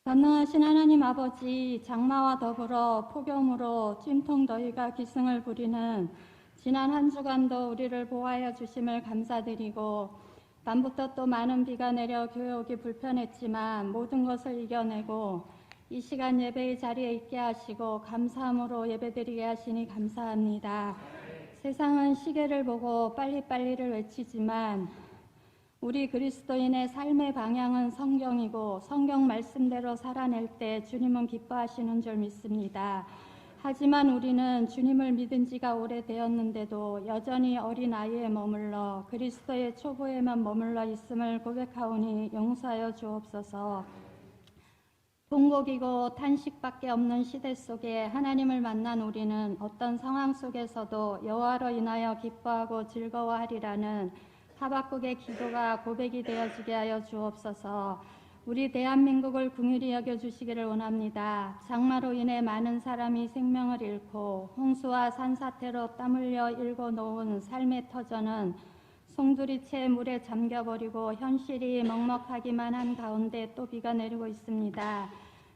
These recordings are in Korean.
전능하신 하나님 아버지, 장마와 더불어 폭염으로 찜통 더위가 기승을 부리는 지난 한 주간도 우리를 보호하여 주심을 감사드리고, 밤부터 또 많은 비가 내려 교회 오기 불편했지만 모든 것을 이겨내고 이 시간 예배의 자리에 있게 하시고 감사함으로 예배드리게 하시니 감사합니다. 세상은 시계를 보고 빨리빨리를 외치지만 우리 그리스도인의 삶의 방향은 성경이고 성경 말씀대로 살아낼 때 주님은 기뻐하시는 줄 믿습니다. 하지만 우리는 주님을 믿은 지가 오래되었는데도 여전히 어린 아이에 머물러 그리스도의 초보에만 머물러 있음을 고백하오니 용서하여 주옵소서. 통곡이고 탄식밖에 없는 시대 속에 하나님을 만난 우리는 어떤 상황 속에서도 여호와로 인하여 기뻐하고 즐거워하리라는 하박국의 기도가 고백이 되어지게 하여 주옵소서. 우리 대한민국을 긍휼히 여겨주시기를 원합니다. 장마로 인해 많은 사람이 생명을 잃고 홍수와 산사태로 땀 흘려 일궈 놓은 삶의 터전은 송두리째 물에 잠겨버리고 현실이 먹먹하기만 한 가운데 또 비가 내리고 있습니다.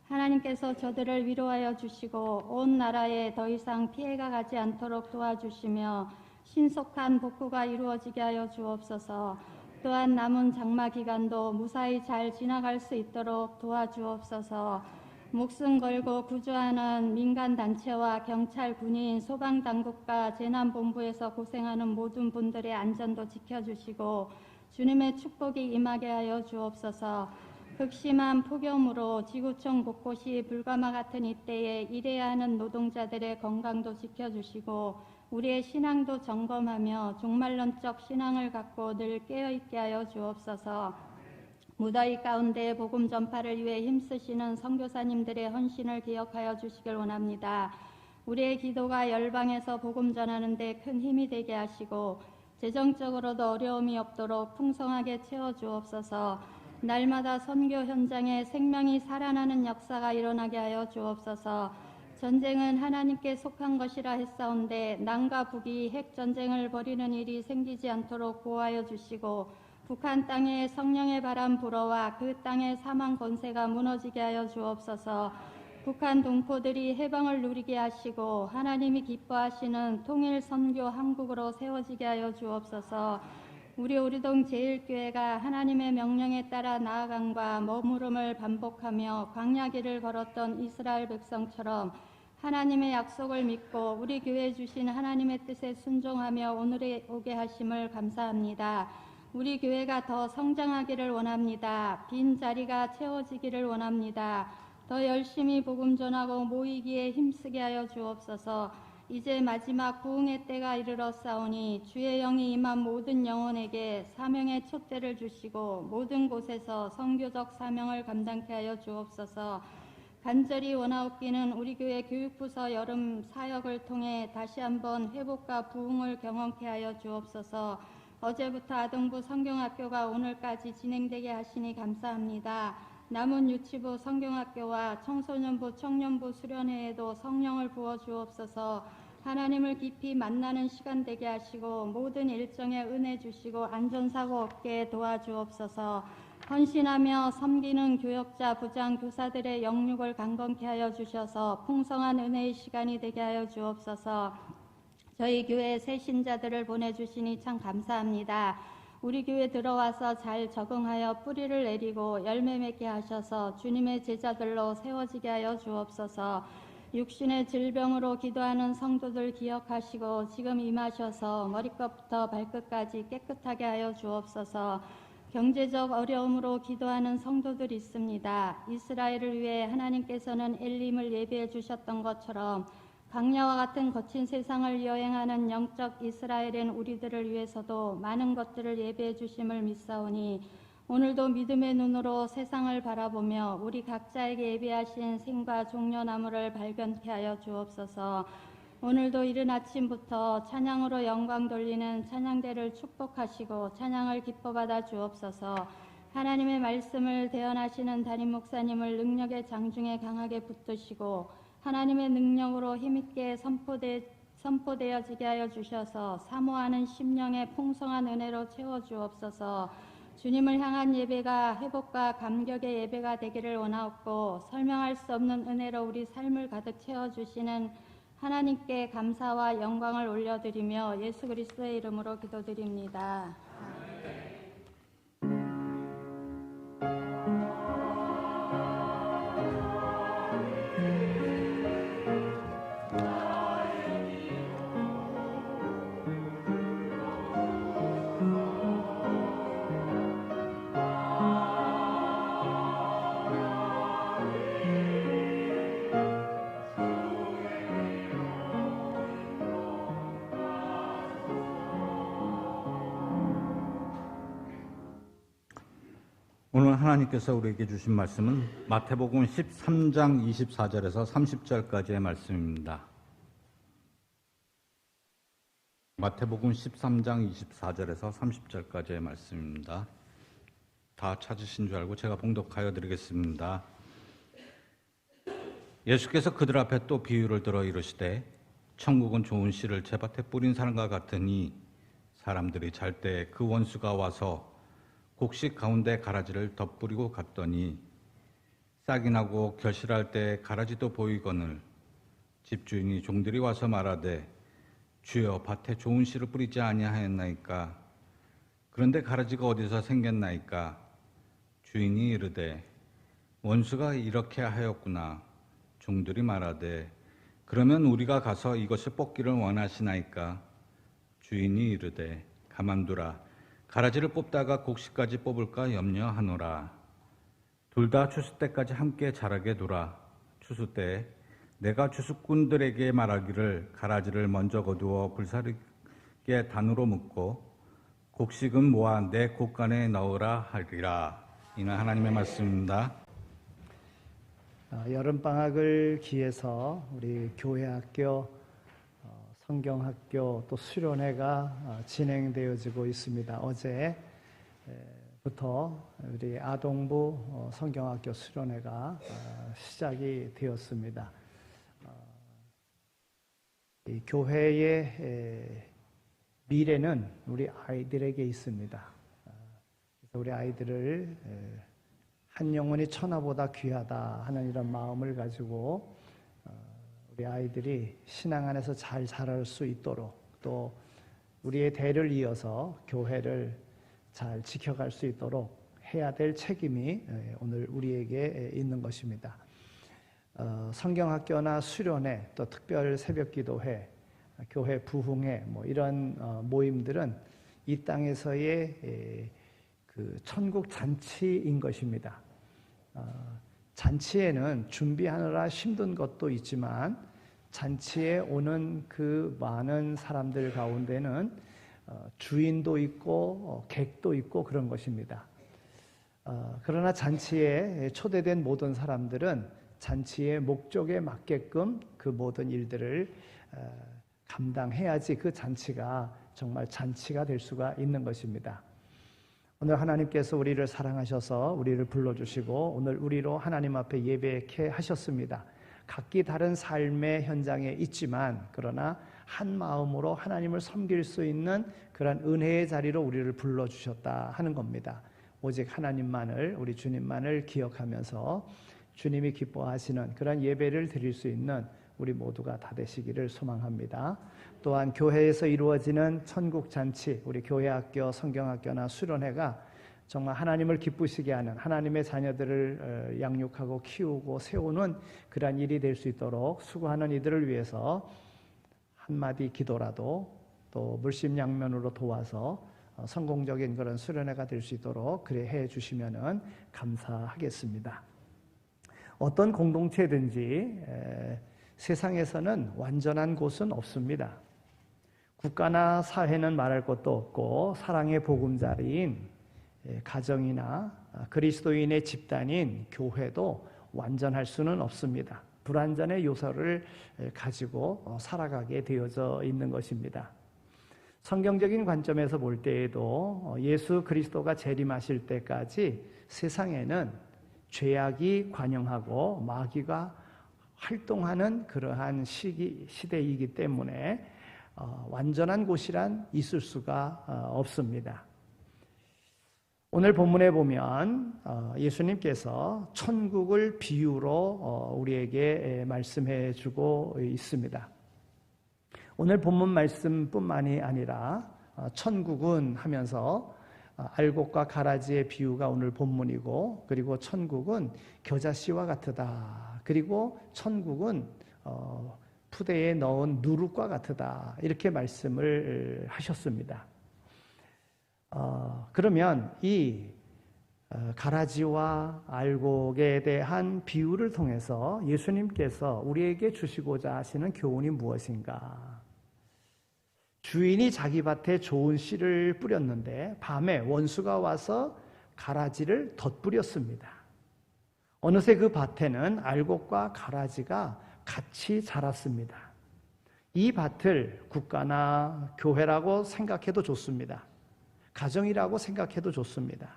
하나님께서 저들을 위로하여 주시고 온 나라에 더 이상 피해가 가지 않도록 도와주시며 신속한 복구가 이루어지게 하여 주옵소서. 또한 남은 장마 기간도 무사히 잘 지나갈 수 있도록 도와주옵소서. 목숨 걸고 구조하는 민간단체와 경찰, 군인, 소방당국과 재난본부에서 고생하는 모든 분들의 안전도 지켜주시고 주님의 축복이 임하게 하여 주옵소서. 극심한 폭염으로 지구촌 곳곳이 불가마 같은 이때에 일해야 하는 노동자들의 건강도 지켜주시고 우리의 신앙도 점검하며 종말론적 신앙을 갖고 늘 깨어있게 하여 주옵소서. 무더위 가운데 복음 전파를 위해 힘쓰시는 선교사님들의 헌신을 기억하여 주시길 원합니다. 우리의 기도가 열방에서 복음 전하는 데 큰 힘이 되게 하시고 재정적으로도 어려움이 없도록 풍성하게 채워주옵소서. 날마다 선교 현장에 생명이 살아나는 역사가 일어나게 하여 주옵소서. 전쟁은 하나님께 속한 것이라 했사온데 남과 북이 핵전쟁을 벌이는 일이 생기지 않도록 보호하여 주시고 북한 땅에 성령의 바람 불어와 그 땅의 사망 권세가 무너지게 하여 주옵소서. 북한 동포들이 해방을 누리게 하시고 하나님이 기뻐하시는 통일 선교 한국으로 세워지게 하여 주옵소서. 우리 오리동 제1교회가 하나님의 명령에 따라 나아감과 머무름을 반복하며 광야길을 걸었던 이스라엘 백성처럼 하나님의 약속을 믿고 우리 교회에 주신 하나님의 뜻에 순종하며 오늘에 오게 하심을 감사합니다. 우리 교회가 더 성장하기를 원합니다. 빈 자리가 채워지기를 원합니다. 더 열심히 복음 전하고 모이기에 힘쓰게 하여 주옵소서. 이제 마지막 부흥의 때가 이르렀사오니 주의 영이 임한 모든 영혼에게 사명의 촛대를 주시고 모든 곳에서 선교적 사명을 감당케 하여 주옵소서. 간절히 원하옵기는 우리 교회 교육부서 여름 사역을 통해 다시 한번 회복과 부흥을 경험케 하여 주옵소서. 어제부터 아동부 성경학교가 오늘까지 진행되게 하시니 감사합니다. 남은 유치부 성경학교와 청소년부 청년부 수련회에도 성령을 부어 주옵소서. 하나님을 깊이 만나는 시간 되게 하시고 모든 일정에 은혜 주시고 안전사고 없게 도와주옵소서. 헌신하며 섬기는 교역자, 부장, 교사들의 영육을 강건케 하여 주셔서 풍성한 은혜의 시간이 되게 하여 주옵소서. 저희 교회 새 신자들을 보내주시니 참 감사합니다. 우리 교회 들어와서 잘 적응하여 뿌리를 내리고 열매 맺게 하셔서 주님의 제자들로 세워지게 하여 주옵소서. 육신의 질병으로 기도하는 성도들 기억하시고 지금 임하셔서 머리끝부터 발끝까지 깨끗하게 하여 주옵소서. 경제적 어려움으로 기도하는 성도들이 있습니다. 이스라엘을 위해 하나님께서는 엘림을 예비해 주셨던 것처럼 광야와 같은 거친 세상을 여행하는 영적 이스라엘인 우리들을 위해서도 많은 것들을 예비해 주심을 믿사오니 오늘도 믿음의 눈으로 세상을 바라보며 우리 각자에게 예비하신 생과 종려나무를 발견케 하여 주옵소서. 오늘도 이른 아침부터 찬양으로 영광 돌리는 찬양대를 축복하시고 찬양을 기뻐받아 주옵소서. 하나님의 말씀을 대언하시는 담임 목사님을 능력의 장중에 강하게 붙드시고 하나님의 능력으로 힘있게 선포되어지게 하여 주셔서 사모하는 심령의 풍성한 은혜로 채워 주옵소서. 주님을 향한 예배가 회복과 감격의 예배가 되기를 원하옵고 설명할 수 없는 은혜로 우리 삶을 가득 채워주시는 하나님께 감사와 영광을 올려드리며 예수 그리스도의 이름으로 기도드립니다. 오늘 하나님께서 우리에게 주신 말씀은 마태복음 13장 24절에서 30절까지의 말씀입니다. 마태복음 13장 24절에서 30절까지의 말씀입니다. 다 찾으신 줄 알고 제가 봉독하여 드리겠습니다. 예수께서 그들 앞에 또 비유를 들어 이르시되 천국은 좋은 씨를 제밭에 뿌린 사람과 같으니 사람들이 잘 때 그 원수가 와서 곡식 가운데 가라지를 덧뿌리고 갔더니 싹이 나고 결실할 때 가라지도 보이거늘 집주인이 종들이 와서 말하되 주여 밭에 좋은 씨를 뿌리지 아니하였나이까 그런데 가라지가 어디서 생겼나이까 주인이 이르되 원수가 이렇게 하였구나 종들이 말하되 그러면 우리가 가서 이것을 뽑기를 원하시나이까 주인이 이르되 가만두라 가라지를 뽑다가 곡식까지 뽑을까 염려하노라. 둘 다 추수 때까지 함께 자라게 두라. 추수 때 내가 추수꾼들에게 말하기를 가라지를 먼저 거두어 불사르게 단으로 묶고 곡식은 모아 내 곡간에 넣으라 하리라. 이는 하나님의 말씀입니다. 여름방학을 기해서 우리 교회학교 성경학교 또 수련회가 진행되어지고 있습니다. 어제부터 우리 아동부 성경학교 수련회가 시작이 되었습니다. 이 교회의 미래는 우리 아이들에게 있습니다. 그래서 우리 아이들을 한 영혼이 천하보다 귀하다 하는 이런 마음을 가지고 우리 아이들이 신앙 안에서 잘 자랄 수 있도록 또 우리의 대를 이어서 교회를 잘 지켜갈 수 있도록 해야 될 책임이 오늘 우리에게 있는 것입니다. 성경학교나 수련회 또 특별 새벽기도회, 교회 부흥회 이런 모임들은 이 땅에서의 그 천국 잔치인 것입니다. 잔치에는 준비하느라 힘든 것도 있지만 잔치에 오는 그 많은 사람들 가운데는 주인도 있고 객도 있고 그런 것입니다. 그러나 잔치에 초대된 모든 사람들은 잔치의 목적에 맞게끔 그 모든 일들을 감당해야지 그 잔치가 정말 잔치가 될 수가 있는 것입니다. 오늘 하나님께서 우리를 사랑하셔서 우리를 불러주시고 오늘 우리로 하나님 앞에 예배케 하셨습니다. 각기 다른 삶의 현장에 있지만 그러나 한 마음으로 하나님을 섬길 수 있는 그런 은혜의 자리로 우리를 불러주셨다 하는 겁니다. 오직 하나님만을 우리 주님만을 기억하면서 주님이 기뻐하시는 그런 예배를 드릴 수 있는 우리 모두가 다 되시기를 소망합니다. 또한 교회에서 이루어지는 천국잔치, 우리 교회학교, 성경학교나 수련회가 정말 하나님을 기쁘시게 하는 하나님의 자녀들을 양육하고 키우고 세우는 그러한 일이 될 수 있도록 수고하는 이들을 위해서 한마디 기도라도 또 물심양면으로 도와서 성공적인 그런 수련회가 될 수 있도록 그래 해 주시면 감사하겠습니다. 어떤 공동체든지 세상에서는 완전한 곳은 없습니다. 국가나 사회는 말할 것도 없고 사랑의 보금자리인 가정이나 그리스도인의 집단인 교회도 완전할 수는 없습니다. 불완전의 요소를 가지고 살아가게 되어져 있는 것입니다. 성경적인 관점에서 볼 때에도 예수 그리스도가 재림하실 때까지 세상에는 죄악이 관영하고 마귀가 활동하는 그러한 시대이기 때문에 완전한 곳이란 있을 수가 없습니다. 오늘 본문에 보면 예수님께서 천국을 비유로 우리에게 말씀해 주고 있습니다. 오늘 본문 말씀뿐만이 아니라 천국은 하면서 알곡과 가라지의 비유가 오늘 본문이고, 그리고 천국은 겨자씨와 같으다. 그리고 천국은 푸대에 넣은 누룩과 같으다. 이렇게 말씀을 하셨습니다. 그러면 이 가라지와 알곡에 대한 비유를 통해서 예수님께서 우리에게 주시고자 하시는 교훈이 무엇인가? 주인이 자기 밭에 좋은 씨를 뿌렸는데 밤에 원수가 와서 가라지를 덧뿌렸습니다. 어느새 그 밭에는 알곡과 가라지가 같이 자랐습니다. 이 밭을 국가나 교회라고 생각해도 좋습니다. 가정이라고 생각해도 좋습니다.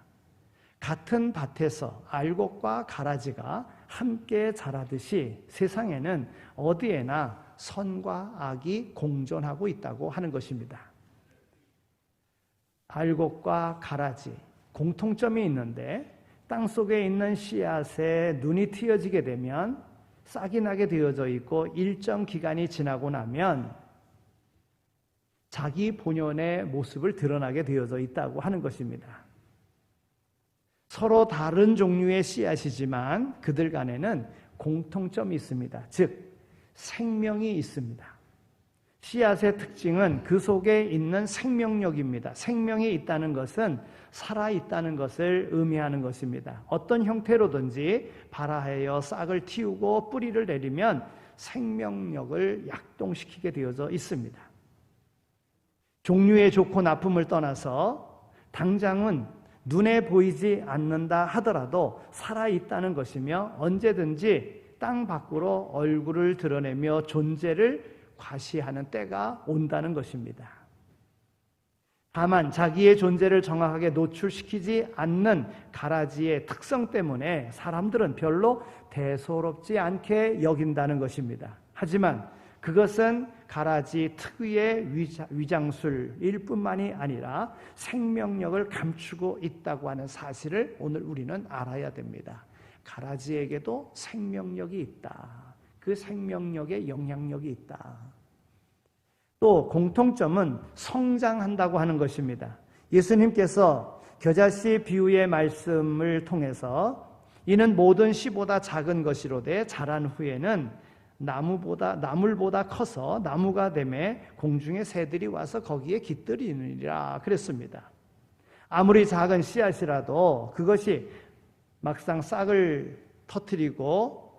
같은 밭에서 알곡과 가라지가 함께 자라듯이 세상에는 어디에나 선과 악이 공존하고 있다고 하는 것입니다. 알곡과 가라지, 공통점이 있는데 땅속에 있는 씨앗에 눈이 트여지게 되면 싹이 나게 되어져 있고, 일정 기간이 지나고 나면 자기 본연의 모습을 드러나게 되어져 있다고 하는 것입니다. 서로 다른 종류의 씨앗이지만 그들 간에는 공통점이 있습니다. 즉 생명이 있습니다. 씨앗의 특징은 그 속에 있는 생명력입니다. 생명이 있다는 것은 살아있다는 것을 의미하는 것입니다. 어떤 형태로든지 발아하여 싹을 틔우고 뿌리를 내리면 생명력을 약동시키게 되어져 있습니다. 종류의 좋고 나쁨을 떠나서 당장은 눈에 보이지 않는다 하더라도 살아있다는 것이며 언제든지 땅 밖으로 얼굴을 드러내며 존재를 과시하는 때가 온다는 것입니다. 다만 자기의 존재를 정확하게 노출시키지 않는 가라지의 특성 때문에 사람들은 별로 대수롭지 않게 여긴다는 것입니다. 하지만 그것은 가라지 특유의 위장술일 뿐만이 아니라 생명력을 감추고 있다고 하는 사실을 오늘 우리는 알아야 됩니다. 가라지에게도 생명력이 있다. 그 생명력에 영향력이 있다. 또 공통점은 성장한다고 하는 것입니다. 예수님께서 겨자씨 비유의 말씀을 통해서 이는 모든 씨보다 작은 것이로되 자란 후에는 나물보다 커서 나무가 되매 공중의 새들이 와서 거기에 깃들이느니라 그랬습니다. 아무리 작은 씨앗이라도 그것이 막상 싹을 터뜨리고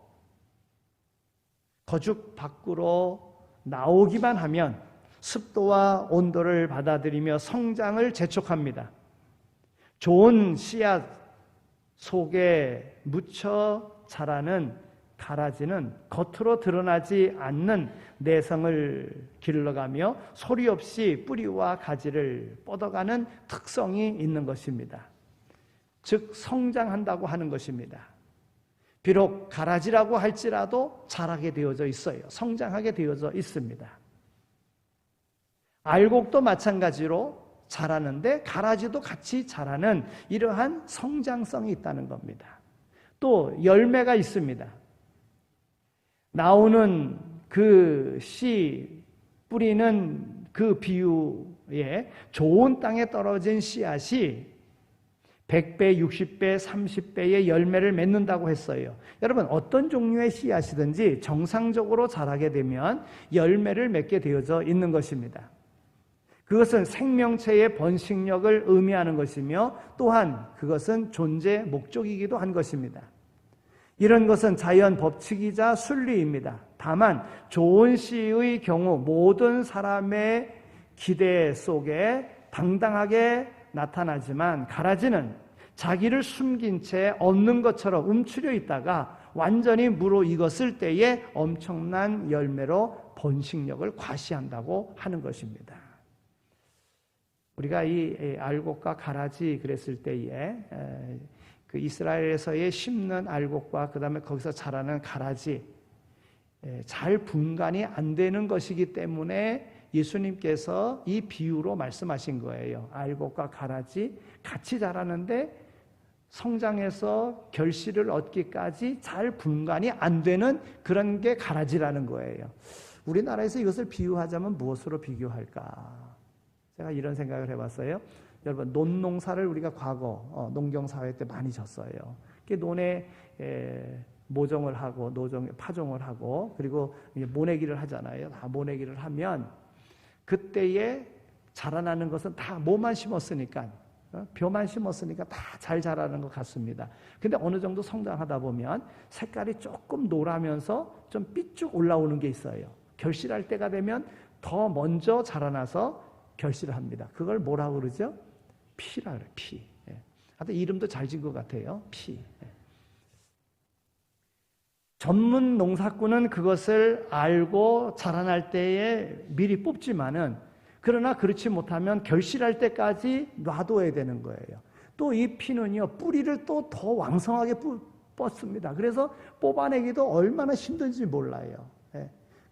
거죽 밖으로 나오기만 하면 습도와 온도를 받아들이며 성장을 재촉합니다. 좋은 씨앗 속에 묻혀 자라는 가라지는 겉으로 드러나지 않는 내성을 길러가며 소리 없이 뿌리와 가지를 뻗어가는 특성이 있는 것입니다. 즉 성장한다고 하는 것입니다. 비록 가라지라고 할지라도 자라게 되어져 있어요. 성장하게 되어져 있습니다. 알곡도 마찬가지로 자라는데 가라지도 같이 자라는 이러한 성장성이 있다는 겁니다. 또 열매가 있습니다. 나오는 그 씨 뿌리는 그 비유에 좋은 땅에 떨어진 씨앗이 100배, 60배, 30배의 열매를 맺는다고 했어요. 여러분 어떤 종류의 씨앗이든지 정상적으로 자라게 되면 열매를 맺게 되어져 있는 것입니다. 그것은 생명체의 번식력을 의미하는 것이며 또한 그것은 존재 목적이기도 한 것입니다. 이런 것은 자연 법칙이자 순리입니다. 다만 좋은 씨의 경우 모든 사람의 기대 속에 당당하게 나타나지만 가라지는 자기를 숨긴 채 없는 것처럼 움츠려 있다가 완전히 무르익었을 때에 엄청난 열매로 번식력을 과시한다고 하는 것입니다. 우리가 이 알곡과 가라지 그랬을 때에 그 이스라엘에서의 심는 알곡과 그 다음에 거기서 자라는 가라지 잘 분간이 안 되는 것이기 때문에 예수님께서 이 비유로 말씀하신 거예요. 알곡과 가라지 같이 자라는데 성장해서 결실을 얻기까지 잘 분간이 안 되는 그런 게 가라지라는 거예요. 우리나라에서 이것을 비유하자면 무엇으로 비교할까? 제가 이런 생각을 해봤어요. 여러분, 논농사를 우리가 과거 농경사회 때 많이 졌어요. 논에 모종을 하고 파종을 하고 그리고 모내기를 하잖아요. 다 모내기를 하면 그때에 자라나는 것은 다 뭐만 심었으니까 벼만 심었으니까 다 잘 자라는 것 같습니다. 근데 어느 정도 성장하다 보면 색깔이 조금 노라면서 좀 삐쭉 올라오는 게 있어요. 결실할 때가 되면 더 먼저 자라나서 결실을 합니다. 그걸 뭐라고 그러죠? 피라 그래요. 피. 하여튼 이름도 잘 지은 것 같아요. 피. 전문 농사꾼은 그것을 알고 자라날 때에 미리 뽑지만은 그러나 그렇지 못하면 결실할 때까지 놔둬야 되는 거예요. 또 이 피는요, 뿌리를 또 더 왕성하게 뻗습니다. 그래서 뽑아내기도 얼마나 힘든지 몰라요.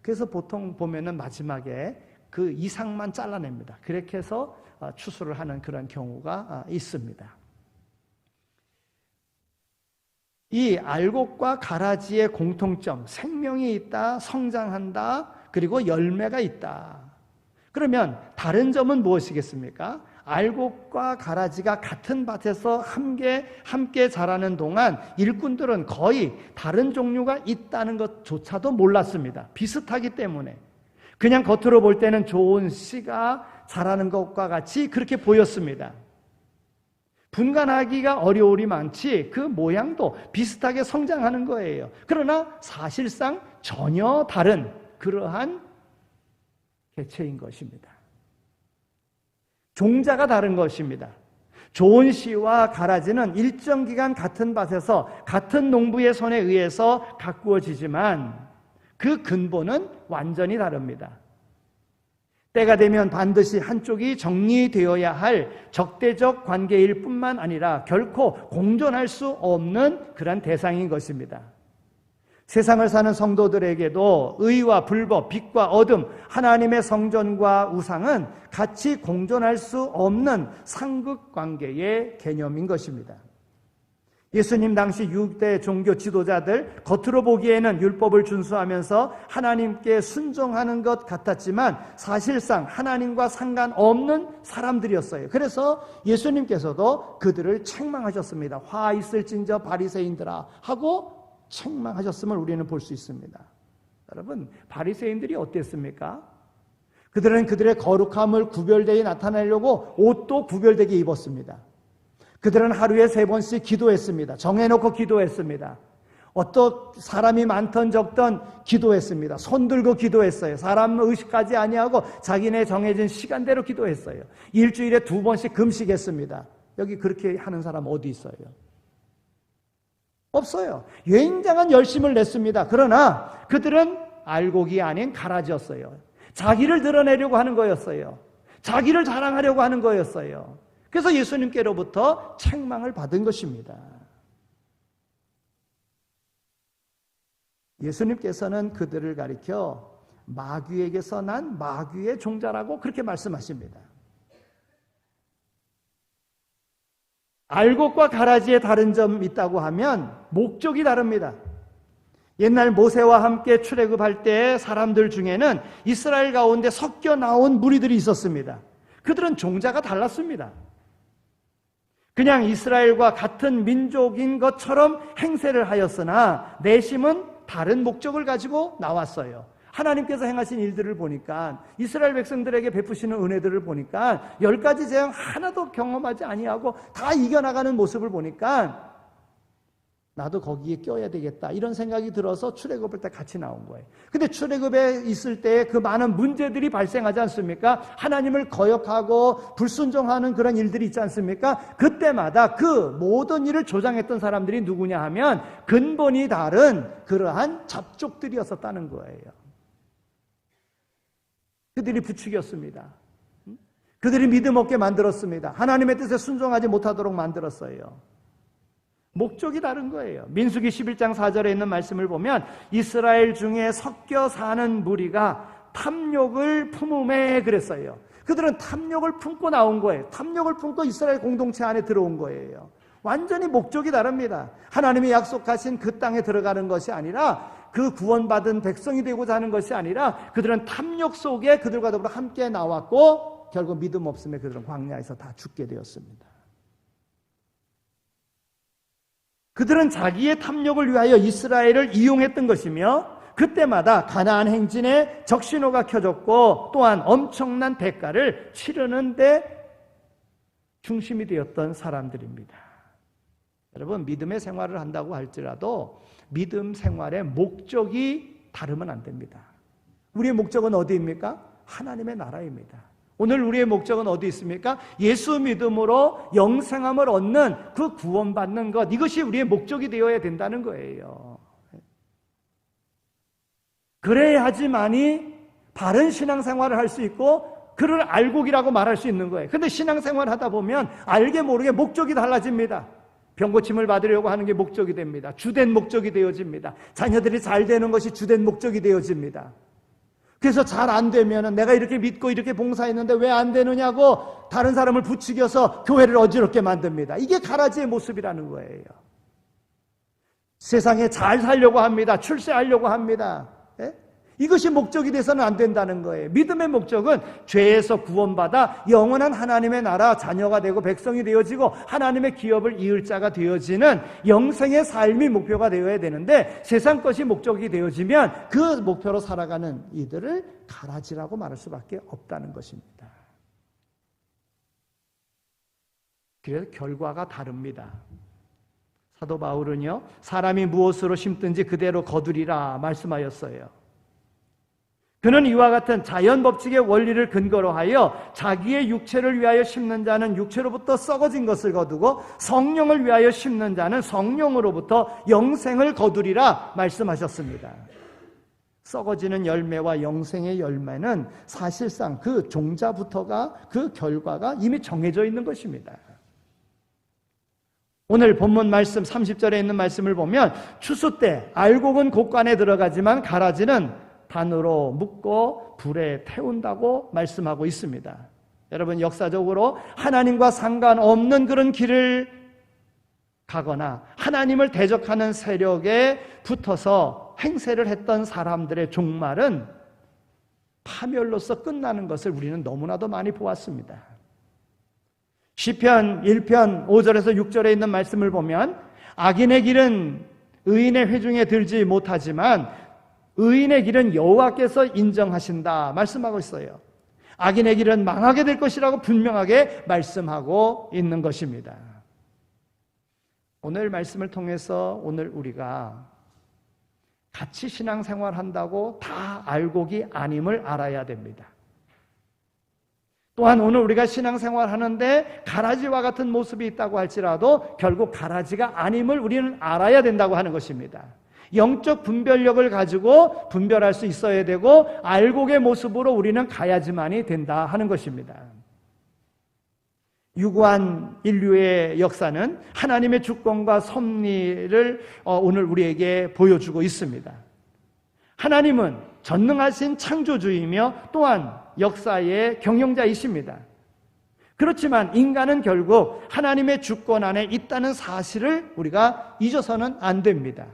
그래서 보통 보면은 마지막에 그 이상만 잘라냅니다. 그렇게 해서 추수를 하는 그런 경우가 있습니다. 이 알곡과 가라지의 공통점, 생명이 있다, 성장한다, 그리고 열매가 있다. 그러면 다른 점은 무엇이겠습니까? 알곡과 가라지가 같은 밭에서 함께 자라는 동안 일꾼들은 거의 다른 종류가 있다는 것조차도 몰랐습니다. 비슷하기 때문에. 그냥 겉으로 볼 때는 좋은 씨가 자라는 것과 같이 그렇게 보였습니다. 분간하기가 어려움이 많지 그 모양도 비슷하게 성장하는 거예요. 그러나 사실상 전혀 다른 그러한 개체인 것입니다. 종자가 다른 것입니다. 좋은 씨와 가라지는 일정 기간 같은 밭에서 같은 농부의 손에 의해서 가꾸어지지만 그 근본은 완전히 다릅니다. 때가 되면 반드시 한쪽이 정리되어야 할 적대적 관계일 뿐만 아니라 결코 공존할 수 없는 그런 대상인 것입니다. 세상을 사는 성도들에게도 의와 불법, 빛과 어둠, 하나님의 성전과 우상은 같이 공존할 수 없는 상극관계의 개념인 것입니다. 예수님 당시 6대 종교 지도자들 겉으로 보기에는 율법을 준수하면서 하나님께 순종하는 것 같았지만 사실상 하나님과 상관없는 사람들이었어요. 그래서 예수님께서도 그들을 책망하셨습니다. 화 있을진저 바리새인들아 하고 책망하셨음을 우리는 볼 수 있습니다. 여러분, 바리새인들이 어땠습니까? 그들은 그들의 거룩함을 구별되게 나타내려고 옷도 구별되게 입었습니다. 그들은 하루에 3번씩 기도했습니다. 정해놓고 기도했습니다. 어떤 사람이 많던 적던 기도했습니다. 손 들고 기도했어요. 사람 의식하지 아니하고 자기네 정해진 시간대로 기도했어요. 일주일에 2번씩 금식했습니다. 여기 그렇게 하는 사람 어디 있어요? 없어요. 굉장한 열심을 냈습니다. 그러나 그들은 알곡이 아닌 가라지였어요. 자기를 드러내려고 하는 거였어요. 자기를 자랑하려고 하는 거였어요. 그래서 예수님께로부터 책망을 받은 것입니다. 예수님께서는 그들을 가리켜 마귀에게서 난 마귀의 종자라고 그렇게 말씀하십니다. 알곡과 가라지의 다른 점이 있다고 하면 목적이 다릅니다. 옛날 모세와 함께 출애굽할 때 사람들 중에는 이스라엘 가운데 섞여 나온 무리들이 있었습니다. 그들은 종자가 달랐습니다. 그냥 이스라엘과 같은 민족인 것처럼 행세를 하였으나 내심은 다른 목적을 가지고 나왔어요. 하나님께서 행하신 일들을 보니까 이스라엘 백성들에게 베푸시는 은혜들을 보니까 10가지 재앙 하나도 경험하지 아니하고 다 이겨나가는 모습을 보니까 나도 거기에 껴야 되겠다 이런 생각이 들어서 출애굽할 때 같이 나온 거예요. 근데 출애굽에 있을 때 그 많은 문제들이 발생하지 않습니까? 하나님을 거역하고 불순종하는 그런 일들이 있지 않습니까? 그때마다 그 모든 일을 조장했던 사람들이 누구냐 하면 근본이 다른 그러한 잡족들이었었다는 거예요. 그들이 부추겼습니다. 그들이 믿음 없게 만들었습니다. 하나님의 뜻에 순종하지 못하도록 만들었어요. 목적이 다른 거예요. 민수기 11장 4절에 있는 말씀을 보면 이스라엘 중에 섞여 사는 무리가 탐욕을 품음에 그랬어요. 그들은 탐욕을 품고 나온 거예요. 탐욕을 품고 이스라엘 공동체 안에 들어온 거예요. 완전히 목적이 다릅니다. 하나님이 약속하신 그 땅에 들어가는 것이 아니라, 그 구원받은 백성이 되고자 하는 것이 아니라, 그들은 탐욕 속에 그들과 더불어 함께 나왔고 결국 믿음 없음에 그들은 광야에서 다 죽게 되었습니다. 그들은 자기의 탐욕을 위하여 이스라엘을 이용했던 것이며, 그때마다 가나안 행진에 적신호가 켜졌고 또한 엄청난 대가를 치르는데 중심이 되었던 사람들입니다. 여러분, 믿음의 생활을 한다고 할지라도 믿음 생활의 목적이 다르면 안 됩니다. 우리의 목적은 어디입니까? 하나님의 나라입니다. 오늘 우리의 목적은 어디 있습니까? 예수 믿음으로 영생함을 얻는 그 구원받는 것, 이것이 우리의 목적이 되어야 된다는 거예요. 그래야지만이 바른 신앙생활을 할 수 있고 그를 알곡이라고 말할 수 있는 거예요. 근데 신앙생활을 하다 보면 알게 모르게 목적이 달라집니다. 병고침을 받으려고 하는 게 목적이 됩니다. 주된 목적이 되어집니다. 자녀들이 잘 되는 것이 주된 목적이 되어집니다. 그래서 잘 안 되면은 내가 이렇게 믿고 이렇게 봉사했는데 왜 안 되느냐고 다른 사람을 부추겨서 교회를 어지럽게 만듭니다. 이게 가라지의 모습이라는 거예요. 세상에 잘 살려고 합니다. 출세하려고 합니다. 이것이 목적이 돼서는 안 된다는 거예요. 믿음의 목적은 죄에서 구원받아 영원한 하나님의 나라 자녀가 되고 백성이 되어지고 하나님의 기업을 이을 자가 되어지는 영생의 삶이 목표가 되어야 되는데, 세상 것이 목적이 되어지면 그 목표로 살아가는 이들을 가라지라고 말할 수밖에 없다는 것입니다. 그래서 결과가 다릅니다. 사도 바울은요, 사람이 무엇으로 심든지 그대로 거두리라 말씀하였어요. 그는 이와 같은 자연 법칙의 원리를 근거로 하여 자기의 육체를 위하여 심는 자는 육체로부터 썩어진 것을 거두고 성령을 위하여 심는 자는 성령으로부터 영생을 거두리라 말씀하셨습니다. 썩어지는 열매와 영생의 열매는 사실상 그 종자부터가, 그 결과가 이미 정해져 있는 것입니다. 오늘 본문 말씀 30절에 있는 말씀을 보면 추수 때 알곡은 곡간에 들어가지만 가라지는 단으로 묶고 불에 태운다고 말씀하고 있습니다. 여러분, 역사적으로 하나님과 상관없는 그런 길을 가거나 하나님을 대적하는 세력에 붙어서 행세를 했던 사람들의 종말은 파멸로서 끝나는 것을 우리는 너무나도 많이 보았습니다. 시편 1편 5절에서 6절에 있는 말씀을 보면 악인의 길은 의인의 회중에 들지 못하지만 의인의 길은 여호와께서 인정하신다 말씀하고 있어요. 악인의 길은 망하게 될 것이라고 분명하게 말씀하고 있는 것입니다. 오늘 말씀을 통해서 오늘 우리가 같이 신앙생활한다고 다 알곡이 아님을 알아야 됩니다. 또한 오늘 우리가 신앙생활하는데 가라지와 같은 모습이 있다고 할지라도 결국 가라지가 아님을 우리는 알아야 된다고 하는 것입니다. 영적 분별력을 가지고 분별할 수 있어야 되고 알곡의 모습으로 우리는 가야지만이 된다 하는 것입니다. 유구한 인류의 역사는 하나님의 주권과 섭리를 오늘 우리에게 보여주고 있습니다. 하나님은 전능하신 창조주이며 또한 역사의 경영자이십니다. 그렇지만 인간은 결국 하나님의 주권 안에 있다는 사실을 우리가 잊어서는 안 됩니다.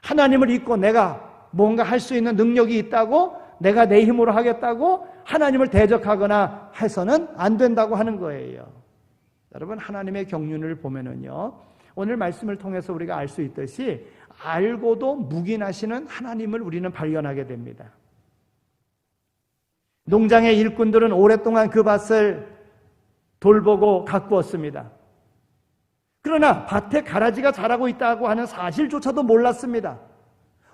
하나님을 잊고 내가 뭔가 할 수 있는 능력이 있다고, 내가 내 힘으로 하겠다고 하나님을 대적하거나 해서는 안 된다고 하는 거예요. 여러분, 하나님의 경륜을 보면은요, 오늘 말씀을 통해서 우리가 알 수 있듯이 알고도 묵인하시는 하나님을 우리는 발견하게 됩니다. 농장의 일꾼들은 오랫동안 그 밭을 돌보고 가꾸었습니다. 그러나 밭에 가라지가 자라고 있다고 하는 사실조차도 몰랐습니다.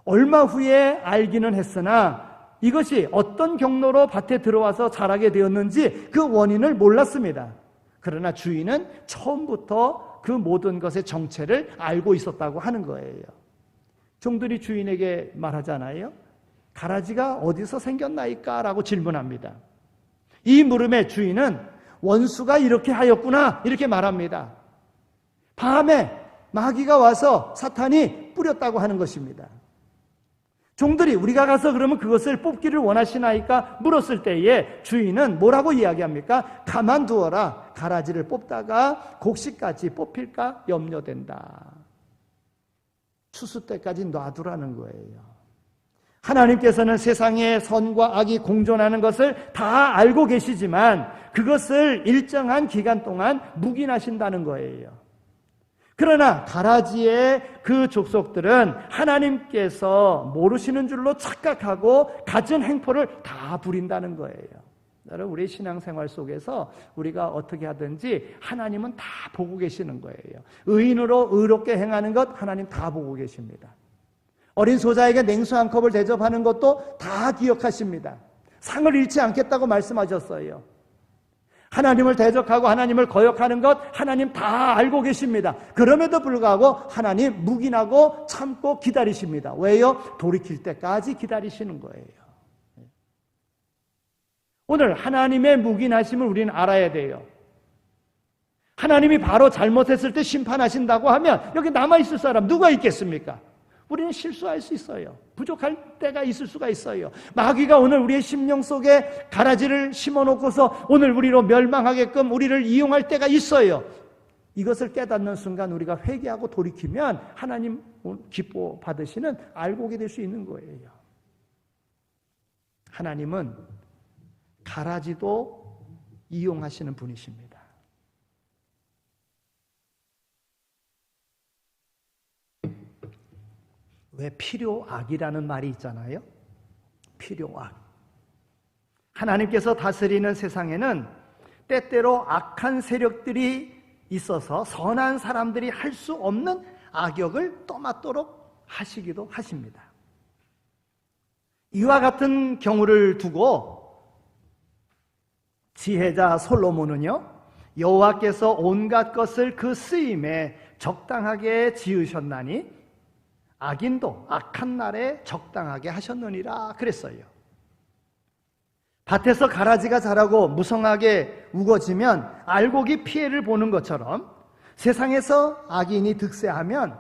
얼마 후에 알기는 했으나 이것이 어떤 경로로 밭에 들어와서 자라게 되었는지 그 원인을 몰랐습니다. 그러나 주인은 처음부터 그 모든 것의 정체를 알고 있었다고 하는 거예요. 종들이 주인에게 말하잖아요. 가라지가 어디서 생겼나이까? 라고 질문합니다. 이 물음에 주인은 원수가 이렇게 하였구나 이렇게 말합니다. 밤에 마귀가 와서 사탄이 뿌렸다고 하는 것입니다. 종들이 우리가 가서 그러면 그것을 뽑기를 원하시나이까 물었을 때에 주인은 뭐라고 이야기합니까? 가만두어라. 가라지를 뽑다가 곡식까지 뽑힐까 염려된다. 추수 때까지 놔두라는 거예요. 하나님께서는 세상에 선과 악이 공존하는 것을 다 알고 계시지만 그것을 일정한 기간 동안 묵인하신다는 거예요. 그러나 가라지의 그 족속들은 하나님께서 모르시는 줄로 착각하고 갖은 행포를 다 부린다는 거예요. 여러분, 우리 신앙생활 속에서 우리가 어떻게 하든지 하나님은 다 보고 계시는 거예요. 의인으로 의롭게 행하는 것 하나님 다 보고 계십니다. 어린 소자에게 냉수 한 컵을 대접하는 것도 다 기억하십니다. 상을 잃지 않겠다고 말씀하셨어요. 하나님을 대적하고 하나님을 거역하는 것 하나님 다 알고 계십니다. 그럼에도 불구하고 하나님 묵인하고 참고 기다리십니다. 왜요? 돌이킬 때까지 기다리시는 거예요. 오늘 하나님의 묵인하심을 우리는 알아야 돼요. 하나님이 바로 잘못했을 때 심판하신다고 하면 여기 남아있을 사람 누가 있겠습니까? 우리는 실수할 수 있어요. 부족할 때가 있을 수가 있어요. 마귀가 오늘 우리의 심령 속에 가라지를 심어놓고서 오늘 우리로 멸망하게끔 우리를 이용할 때가 있어요. 이것을 깨닫는 순간 우리가 회개하고 돌이키면 하나님 기뻐 받으시는 알고 오게 될 수 있는 거예요. 하나님은 가라지도 이용하시는 분이십니다. 왜 필요악이라는 말이 있잖아요. 필요악. 하나님께서 다스리는 세상에는 때때로 악한 세력들이 있어서 선한 사람들이 할 수 없는 악역을 떠맡도록 하시기도 하십니다. 이와 같은 경우를 두고 지혜자 솔로몬은요, 여호와께서 온갖 것을 그 쓰임에 적당하게 지으셨나니 악인도 악한 날에 적당하게 하셨느니라 그랬어요. 밭에서 가라지가 자라고 무성하게 우거지면 알곡이 피해를 보는 것처럼 세상에서 악인이 득세하면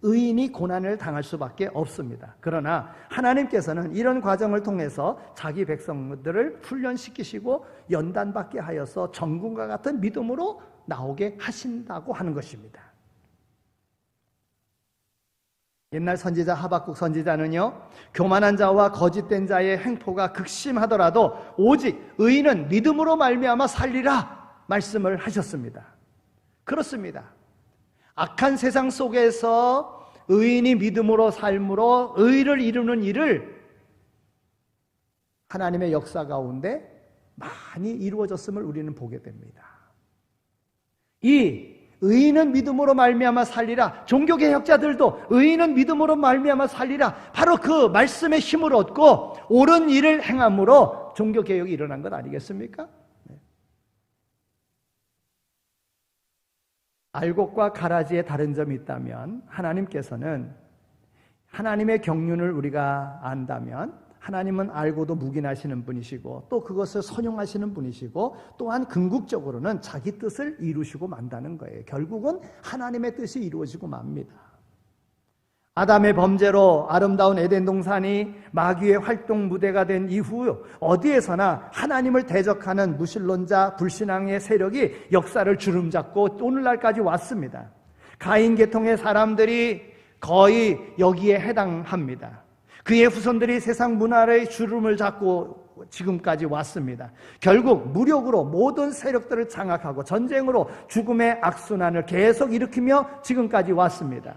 의인이 고난을 당할 수밖에 없습니다. 그러나 하나님께서는 이런 과정을 통해서 자기 백성들을 훈련시키시고 연단받게 하여서 정금과 같은 믿음으로 나오게 하신다고 하는 것입니다. 옛날 선지자 하박국 선지자는요, 교만한 자와 거짓된 자의 행포가 극심하더라도 오직 의인은 믿음으로 말미암아 살리라 말씀을 하셨습니다. 그렇습니다. 악한 세상 속에서 의인이 믿음으로 삶으로 의를 이루는 일을 하나님의 역사 가운데 많이 이루어졌음을 우리는 보게 됩니다. 이 의인은 믿음으로 말미암아 살리라. 종교개혁자들도 의인은 믿음으로 말미암아 살리라. 바로 그 말씀의 힘을 얻고 옳은 일을 행함으로 종교개혁이 일어난 것 아니겠습니까? 알곡과 가라지의 다른 점이 있다면 하나님께서는 하나님의 경륜을 우리가 안다면 하나님은 알고도 묵인하시는 분이시고 또 그것을 선용하시는 분이시고 또한 궁극적으로는 자기 뜻을 이루시고 만다는 거예요. 결국은 하나님의 뜻이 이루어지고 맙니다. 아담의 범죄로 아름다운 에덴 동산이 마귀의 활동 무대가 된 이후 어디에서나 하나님을 대적하는 무신론자 불신앙의 세력이 역사를 주름잡고 오늘날까지 왔습니다. 가인 계통의 사람들이 거의 여기에 해당합니다. 그의 후손들이 세상 문화의 주름을 잡고 지금까지 왔습니다. 결국 무력으로 모든 세력들을 장악하고 전쟁으로 죽음의 악순환을 계속 일으키며 지금까지 왔습니다.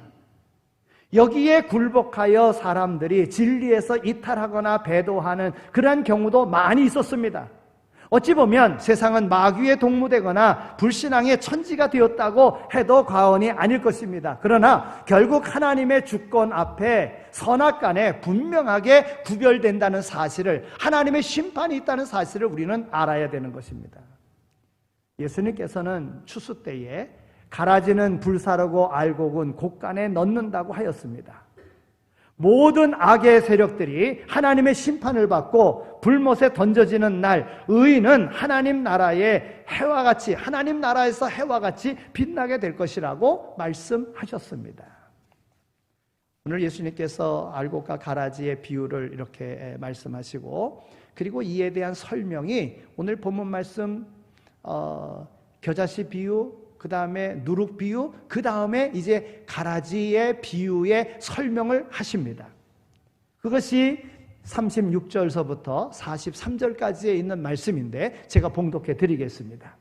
여기에 굴복하여 사람들이 진리에서 이탈하거나 배도하는 그러한 경우도 많이 있었습니다. 어찌 보면 세상은 마귀의 동무되거나 불신앙의 천지가 되었다고 해도 과언이 아닐 것입니다. 그러나 결국 하나님의 주권 앞에 선악간에 분명하게 구별된다는 사실을, 하나님의 심판이 있다는 사실을 우리는 알아야 되는 것입니다. 예수님께서는 추수 때에 가라지는 불사르고 알곡은 곡간에 넣는다고 하였습니다. 모든 악의 세력들이 하나님의 심판을 받고 불못에 던져지는 날 의인은 하나님 나라의 해와 같이, 하나님 나라에서 해와 같이 빛나게 될 것이라고 말씀하셨습니다. 오늘 예수님께서 알곡과 가라지의 비유를 이렇게 말씀하시고, 그리고 이에 대한 설명이 오늘 본문 말씀 겨자씨 비유, 그 다음에 누룩 비유, 그 다음에 이제 가라지의 비유의 설명을 하십니다. 그것이 36절서부터 43절까지에 있는 말씀인데 제가 봉독해 드리겠습니다.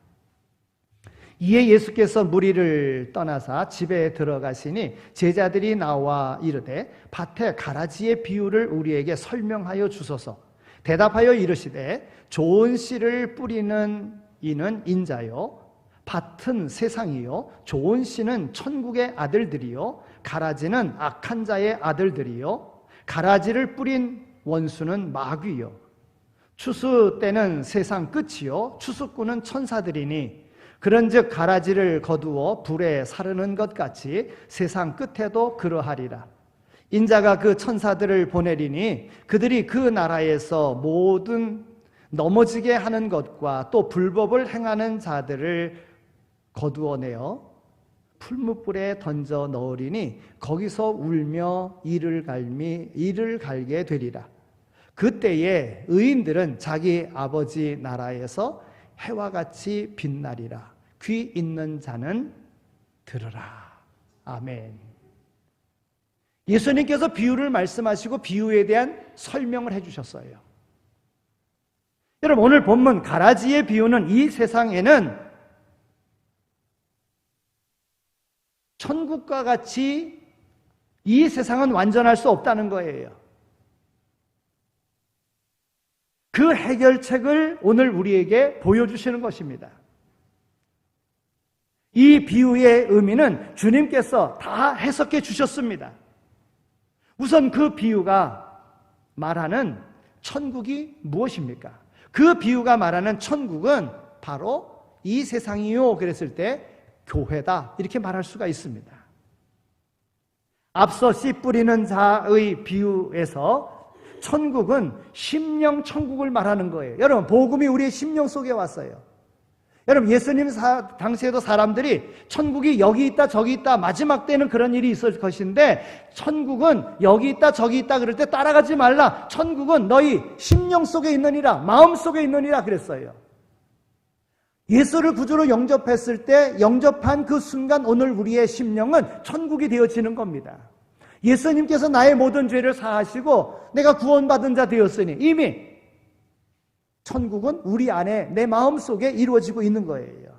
이에 예수께서 무리를 떠나사 집에 들어가시니 제자들이 나와 이르되 밭에 가라지의 비유를 우리에게 설명하여 주소서. 대답하여 이르시되 좋은 씨를 뿌리는 이는 인자요 밭은 세상이요 좋은 씨는 천국의 아들들이요 가라지는 악한 자의 아들들이요 가라지를 뿌린 원수는 마귀요 추수 때는 세상 끝이요 추수꾼은 천사들이니 그런즉 가라지를 거두어 불에 사르는 것 같이 세상 끝에도 그러하리라. 인자가 그 천사들을 보내리니 그들이 그 나라에서 모든 넘어지게 하는 것과 또 불법을 행하는 자들을 거두어내어 풀무불에 던져 넣으리니 거기서 울며 이를 갈게 되리라. 그때에 의인들은 자기 아버지 나라에서 해와 같이 빛나리라. 귀 있는 자는 들으라. 아멘. 예수님께서 비유를 말씀하시고 비유에 대한 설명을 해주셨어요. 여러분, 오늘 본문 가라지의 비유는 이 세상에는 천국과 같이 이 세상은 완전할 수 없다는 거예요. 그 해결책을 오늘 우리에게 보여주시는 것입니다. 이 비유의 의미는 주님께서 다 해석해 주셨습니다. 우선 그 비유가 말하는 천국이 무엇입니까? 그 비유가 말하는 천국은 바로 이 세상이요 그랬을 때 교회다 이렇게 말할 수가 있습니다. 앞서 씨 뿌리는 자의 비유에서 천국은 심령 천국을 말하는 거예요. 여러분, 복음이 우리의 심령 속에 왔어요. 여러분, 예수님 당시에도 사람들이 천국이 여기 있다 저기 있다 마지막 때는 그런 일이 있을 것인데 천국은 여기 있다 저기 있다 그럴 때 따라가지 말라. 천국은 너희 심령 속에 있느니라, 마음 속에 있느니라 그랬어요. 예수를 구주로 영접했을 때 영접한 그 순간 오늘 우리의 심령은 천국이 되어지는 겁니다. 예수님께서 나의 모든 죄를 사하시고 내가 구원받은 자 되었으니 이미 천국은 우리 안에 내 마음속에 이루어지고 있는 거예요.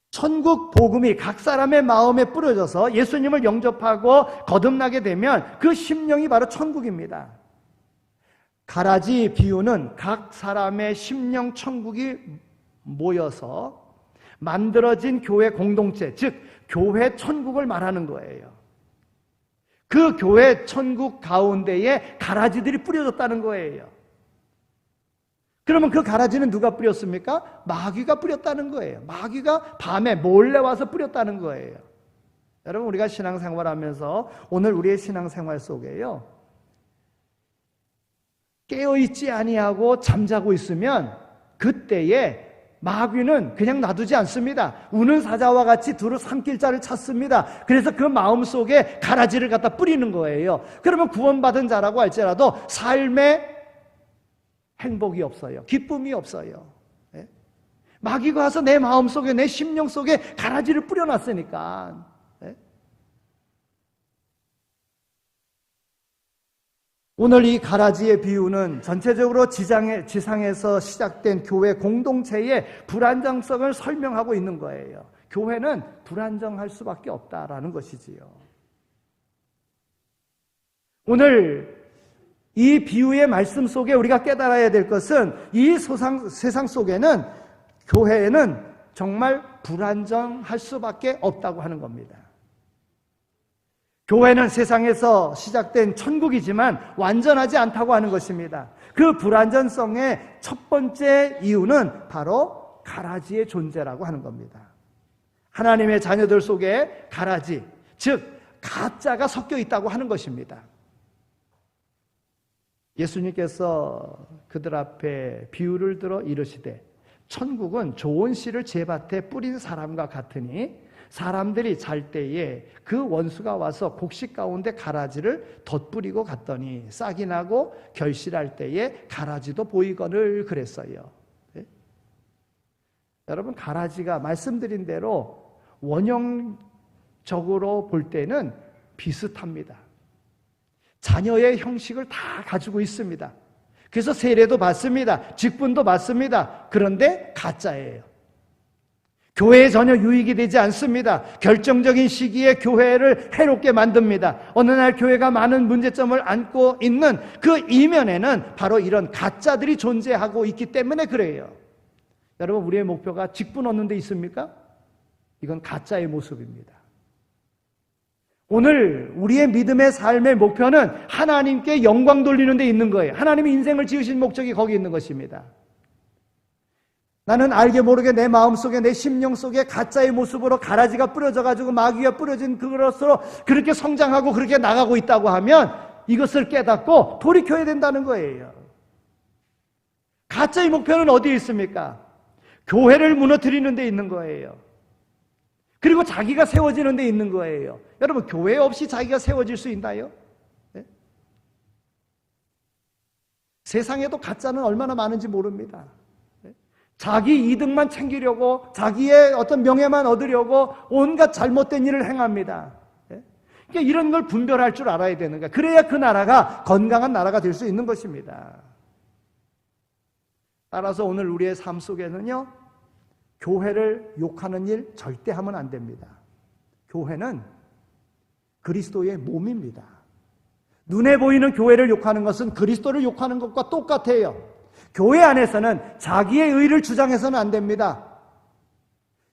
천국 복음이 각 사람의 마음에 뿌려져서 예수님을 영접하고 거듭나게 되면 그 심령이 바로 천국입니다. 가라지 비유는 각 사람의 심령 천국이 모여서 만들어진 교회 공동체, 즉 교회 천국을 말하는 거예요. 그 교회 천국 가운데에 가라지들이 뿌려졌다는 거예요. 그러면 그 가라지는 누가 뿌렸습니까? 마귀가 뿌렸다는 거예요. 마귀가 밤에 몰래 와서 뿌렸다는 거예요. 여러분, 우리가 신앙생활하면서 오늘 우리의 신앙생활 속에요, 깨어있지 아니하고 잠자고 있으면 그때에 마귀는 그냥 놔두지 않습니다. 우는 사자와 같이 두루 삼킬 자를 찾습니다. 그래서 그 마음속에 가라지를 갖다 뿌리는 거예요. 그러면 구원받은 자라고 할지라도 삶에 행복이 없어요. 기쁨이 없어요. 예? 마귀가 와서 내 마음속에 내 심령 속에 가라지를 뿌려놨으니까. 예? 오늘 이 가라지의 비유는 전체적으로 지상에서 시작된 교회 공동체의 불안정성을 설명하고 있는 거예요. 교회는 불안정할 수밖에 없다라는 것이지요. 오늘 이 비유의 말씀 속에 우리가 깨달아야 될 것은 이 세상 속에는 교회에는 정말 불안정할 수밖에 없다고 하는 겁니다. 교회는 세상에서 시작된 천국이지만 완전하지 않다고 하는 것입니다. 그 불완전성의 첫 번째 이유는 바로 가라지의 존재라고 하는 겁니다. 하나님의 자녀들 속에 가라지, 즉 가짜가 섞여 있다고 하는 것입니다. 예수님께서 그들 앞에 비유를 들어 이르시되 천국은 좋은 씨를 제 밭에 뿌린 사람과 같으니 사람들이 잘 때에 그 원수가 와서 곡식 가운데 가라지를 덧뿌리고 갔더니 싹이 나고 결실할 때에 가라지도 보이거늘 그랬어요. 네? 여러분, 가라지가 말씀드린 대로 원형적으로 볼 때는 비슷합니다. 자녀의 형식을 다 가지고 있습니다. 그래서 세례도 받습니다. 직분도 받습니다. 그런데 가짜예요. 교회에 전혀 유익이 되지 않습니다. 결정적인 시기에 교회를 해롭게 만듭니다. 어느 날 교회가 많은 문제점을 안고 있는 그 이면에는 바로 이런 가짜들이 존재하고 있기 때문에 그래요. 여러분, 우리의 목표가 직분 얻는 데 있습니까? 이건 가짜의 모습입니다. 오늘 우리의 믿음의 삶의 목표는 하나님께 영광 돌리는 데 있는 거예요. 하나님이 인생을 지으신 목적이 거기 있는 것입니다. 나는 알게 모르게 내 마음속에 내 심령 속에 가짜의 모습으로 가라지가 뿌려져가지고 마귀가 뿌려진 그것으로 그렇게 성장하고 그렇게 나가고 있다고 하면 이것을 깨닫고 돌이켜야 된다는 거예요. 가짜의 목표는 어디에 있습니까? 교회를 무너뜨리는 데 있는 거예요. 그리고 자기가 세워지는 데 있는 거예요. 여러분, 교회 없이 자기가 세워질 수 있나요? 네? 세상에도 가짜는 얼마나 많은지 모릅니다. 네? 자기 이득만 챙기려고, 자기의 어떤 명예만 얻으려고 온갖 잘못된 일을 행합니다. 네? 그러니까 이런 걸 분별할 줄 알아야 되는 거예요. 그래야 그 나라가 건강한 나라가 될 수 있는 것입니다. 따라서 오늘 우리의 삶 속에는요, 교회를 욕하는 일 절대 하면 안 됩니다. 교회는 그리스도의 몸입니다. 눈에 보이는 교회를 욕하는 것은 그리스도를 욕하는 것과 똑같아요. 교회 안에서는 자기의 의를 주장해서는 안 됩니다.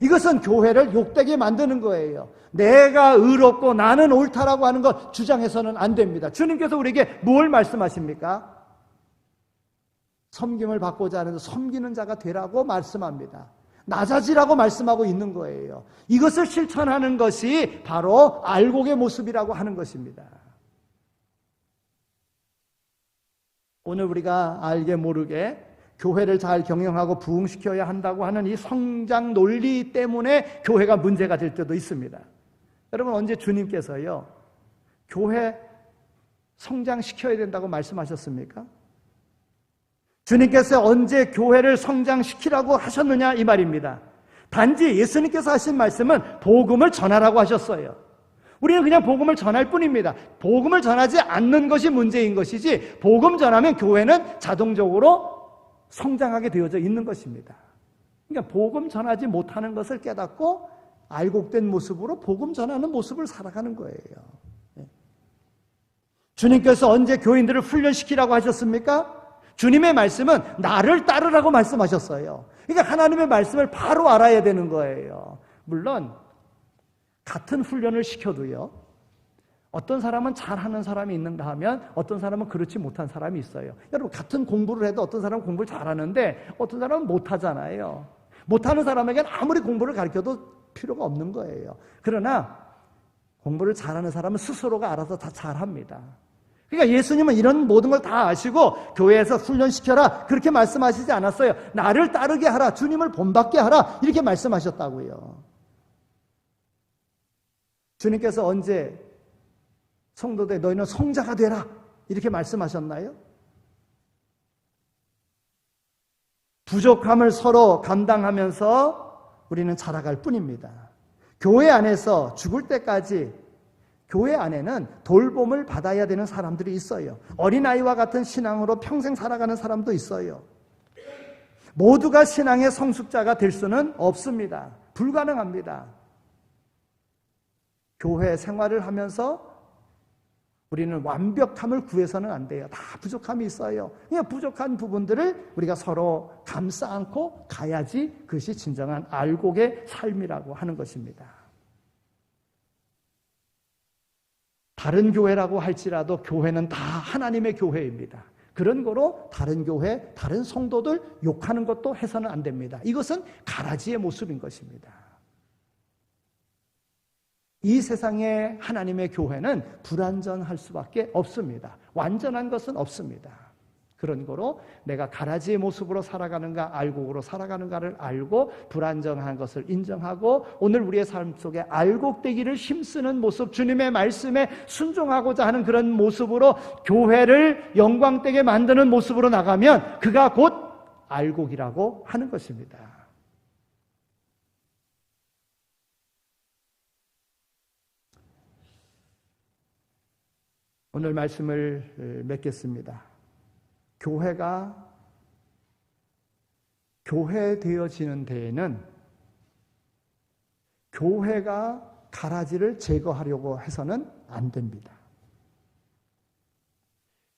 이것은 교회를 욕되게 만드는 거예요. 내가 의롭고 나는 옳다라고 하는 것 주장해서는 안 됩니다. 주님께서 우리에게 뭘 말씀하십니까? 섬김을 받고자 하는 섬기는 자가 되라고 말씀합니다. 낮아지라고 말씀하고 있는 거예요. 이것을 실천하는 것이 바로 알곡의 모습이라고 하는 것입니다. 오늘 우리가 알게 모르게 교회를 잘 경영하고 부흥시켜야 한다고 하는 이 성장 논리 때문에 교회가 문제가 될 때도 있습니다. 여러분, 언제 주님께서요, 교회 성장시켜야 된다고 말씀하셨습니까? 주님께서 언제 교회를 성장시키라고 하셨느냐 이 말입니다. 단지 예수님께서 하신 말씀은 복음을 전하라고 하셨어요. 우리는 그냥 복음을 전할 뿐입니다. 복음을 전하지 않는 것이 문제인 것이지, 복음 전하면 교회는 자동적으로 성장하게 되어져 있는 것입니다. 그러니까 복음 전하지 못하는 것을 깨닫고 알곡된 모습으로 복음 전하는 모습을 살아가는 거예요. 주님께서 언제 교인들을 훈련시키라고 하셨습니까? 주님의 말씀은 나를 따르라고 말씀하셨어요. 그러니까 하나님의 말씀을 바로 알아야 되는 거예요. 물론 같은 훈련을 시켜도요, 어떤 사람은 잘하는 사람이 있는가 하면 어떤 사람은 그렇지 못한 사람이 있어요. 여러분, 같은 공부를 해도 어떤 사람은 공부를 잘하는데 어떤 사람은 못하잖아요. 못하는 사람에게는 아무리 공부를 가르쳐도 필요가 없는 거예요. 그러나 공부를 잘하는 사람은 스스로가 알아서 다 잘합니다. 그러니까 예수님은 이런 모든 걸 다 아시고 교회에서 훈련시켜라 그렇게 말씀하시지 않았어요. 나를 따르게 하라, 주님을 본받게 하라 이렇게 말씀하셨다고요. 주님께서 언제 성도들 너희는 성자가 되라 이렇게 말씀하셨나요? 부족함을 서로 감당하면서 우리는 자라갈 뿐입니다. 교회 안에서 죽을 때까지 교회 안에는 돌봄을 받아야 되는 사람들이 있어요. 어린아이와 같은 신앙으로 평생 살아가는 사람도 있어요. 모두가 신앙의 성숙자가 될 수는 없습니다. 불가능합니다. 교회 생활을 하면서 우리는 완벽함을 구해서는 안 돼요. 다 부족함이 있어요. 그냥 부족한 부분들을 우리가 서로 감싸 안고 가야지 그것이 진정한 알곡의 삶이라고 하는 것입니다. 다른 교회라고 할지라도 교회는 다 하나님의 교회입니다. 그런 거로 다른 교회, 다른 성도들 욕하는 것도 해서는 안 됩니다. 이것은 가라지의 모습인 것입니다. 이 세상의 하나님의 교회는 불완전할 수밖에 없습니다. 완전한 것은 없습니다. 그런 거로 내가 가라지의 모습으로 살아가는가 알곡으로 살아가는가를 알고 불안정한 것을 인정하고 오늘 우리의 삶 속에 알곡되기를 힘쓰는 모습, 주님의 말씀에 순종하고자 하는 그런 모습으로 교회를 영광되게 만드는 모습으로 나가면 그가 곧 알곡이라고 하는 것입니다. 오늘 말씀을 맺겠습니다. 교회가 교회되어지는 데에는 교회가 가라지를 제거하려고 해서는 안 됩니다.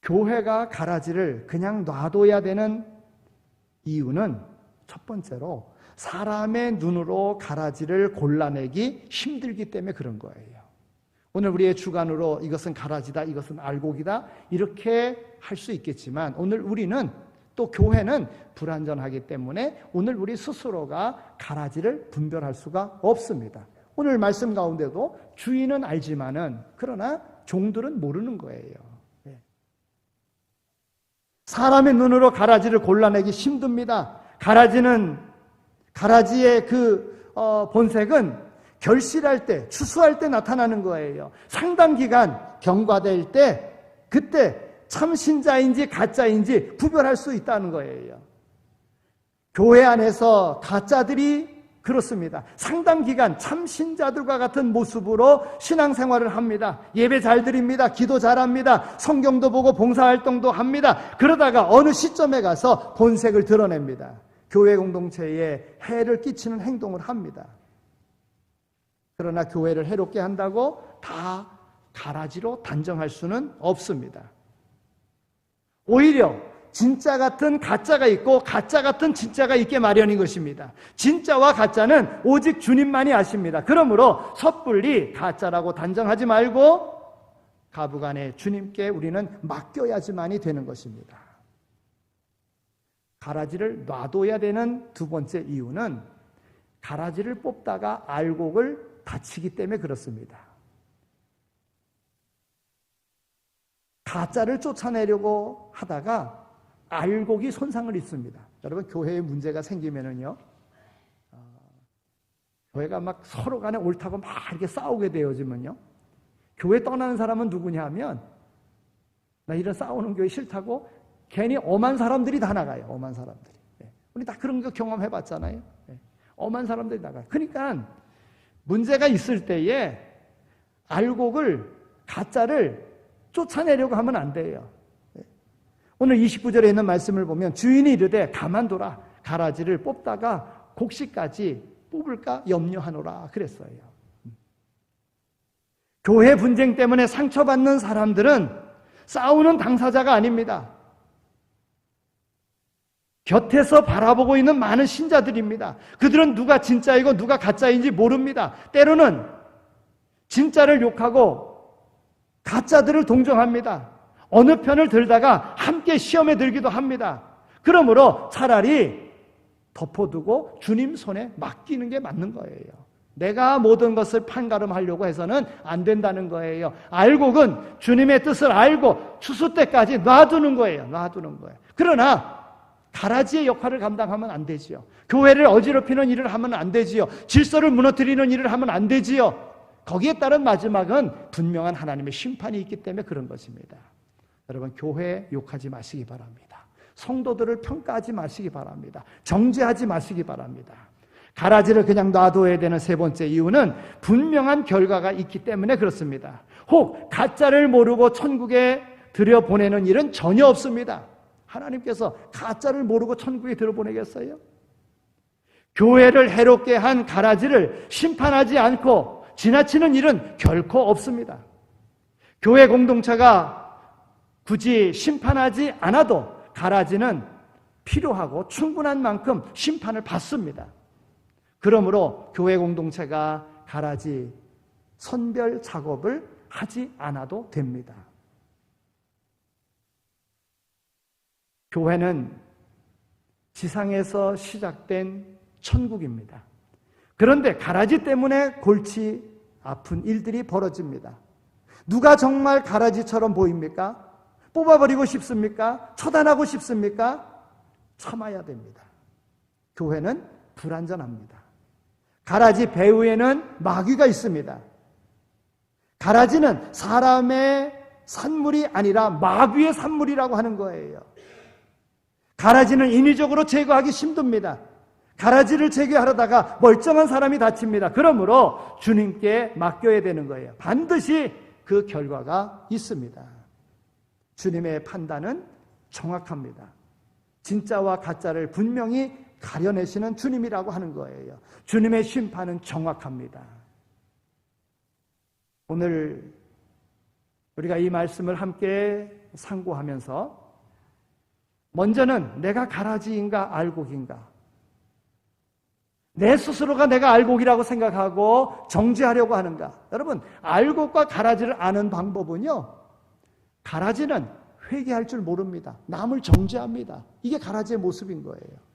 교회가 가라지를 그냥 놔둬야 되는 이유는 첫 번째로 사람의 눈으로 가라지를 골라내기 힘들기 때문에 그런 거예요. 오늘 우리의 주관으로 이것은 가라지다, 이것은 알곡이다 이렇게 할 수 있겠지만 오늘 우리는 또 교회는 불완전하기 때문에 오늘 우리 스스로가 가라지를 분별할 수가 없습니다. 오늘 말씀 가운데도 주인은 알지만은 그러나 종들은 모르는 거예요. 사람의 눈으로 가라지를 골라내기 힘듭니다. 가라지의 그 본색은 결실할 때, 추수할 때 나타나는 거예요. 상당 기간 경과될 때 그때 참 신자인지 가짜인지 구별할 수 있다는 거예요. 교회 안에서 가짜들이 그렇습니다. 상당 기간 참 신자들과 같은 모습으로 신앙생활을 합니다. 예배 잘 드립니다. 기도 잘합니다. 성경도 보고 봉사활동도 합니다. 그러다가 어느 시점에 가서 본색을 드러냅니다. 교회 공동체에 해를 끼치는 행동을 합니다. 그러나 교회를 해롭게 한다고 다 가라지로 단정할 수는 없습니다. 오히려 진짜 같은 가짜가 있고 가짜 같은 진짜가 있게 마련인 것입니다. 진짜와 가짜는 오직 주님만이 아십니다. 그러므로 섣불리 가짜라고 단정하지 말고 가부간에 주님께 우리는 맡겨야지만이 되는 것입니다. 가라지를 놔둬야 되는 두 번째 이유는 가라지를 뽑다가 알곡을 다치기 때문에 그렇습니다. 가짜를 쫓아내려고 하다가 알곡이 손상을 입습니다. 여러분 교회에 문제가 생기면은요, 교회가 막 서로 간에 옳다고 막 이렇게 싸우게 되어지면요, 교회 떠나는 사람은 누구냐 하면 나 이런 싸우는 교회 싫다고 괜히 엄한 사람들이 다 나가요. 엄한 사람들이. 우리 다 그런 거 경험해봤잖아요. 엄한 사람들이 나가요. 그러니까 문제가 있을 때에 알곡을 가짜를 쫓아내려고 하면 안 돼요. 오늘 29절에 있는 말씀을 보면 주인이 이르되 가만둬라 가라지를 뽑다가 곡식까지 뽑을까 염려하노라 그랬어요. 교회 분쟁 때문에 상처받는 사람들은 싸우는 당사자가 아닙니다. 곁에서 바라보고 있는 많은 신자들입니다. 그들은 누가 진짜이고 누가 가짜인지 모릅니다. 때로는 진짜를 욕하고 가짜들을 동정합니다. 어느 편을 들다가 함께 시험에 들기도 합니다. 그러므로 차라리 덮어두고 주님 손에 맡기는 게 맞는 거예요. 내가 모든 것을 판가름하려고 해서는 안 된다는 거예요. 알곡은 주님의 뜻을 알고 추수 때까지 놔두는 거예요. 놔두는 거예요. 그러나 가라지의 역할을 감당하면 안 되지요. 교회를 어지럽히는 일을 하면 안 되지요. 질서를 무너뜨리는 일을 하면 안 되지요. 거기에 따른 마지막은 분명한 하나님의 심판이 있기 때문에 그런 것입니다. 여러분 교회 욕하지 마시기 바랍니다. 성도들을 평가하지 마시기 바랍니다. 정죄하지 마시기 바랍니다. 가라지를 그냥 놔둬야 되는 세 번째 이유는 분명한 결과가 있기 때문에 그렇습니다. 혹 가짜를 모르고 천국에 들여보내는 일은 전혀 없습니다. 하나님께서 가짜를 모르고 천국에 들여보내겠어요? 교회를 해롭게 한 가라지를 심판하지 않고 지나치는 일은 결코 없습니다. 교회 공동체가 굳이 심판하지 않아도 가라지는 필요하고 충분한 만큼 심판을 받습니다. 그러므로 교회 공동체가 가라지 선별 작업을 하지 않아도 됩니다. 교회는 지상에서 시작된 천국입니다. 그런데 가라지 때문에 골치 아픈 일들이 벌어집니다. 누가 정말 가라지처럼 보입니까? 뽑아버리고 싶습니까? 처단하고 싶습니까? 참아야 됩니다. 교회는 불완전합니다. 가라지 배후에는 마귀가 있습니다. 가라지는 사람의 산물이 아니라 마귀의 산물이라고 하는 거예요. 가라지는 인위적으로 제거하기 힘듭니다. 가라지를 제거하려다가 멀쩡한 사람이 다칩니다. 그러므로 주님께 맡겨야 되는 거예요. 반드시 그 결과가 있습니다. 주님의 판단은 정확합니다. 진짜와 가짜를 분명히 가려내시는 주님이라고 하는 거예요. 주님의 심판은 정확합니다. 오늘 우리가 이 말씀을 함께 상고하면서 먼저는 내가 가라지인가 알곡인가, 내 스스로가 내가 알곡이라고 생각하고 정죄하려고 하는가. 여러분, 알곡과 가라지를 아는 방법은요, 가라지는 회개할 줄 모릅니다. 남을 정죄합니다. 이게 가라지의 모습인 거예요.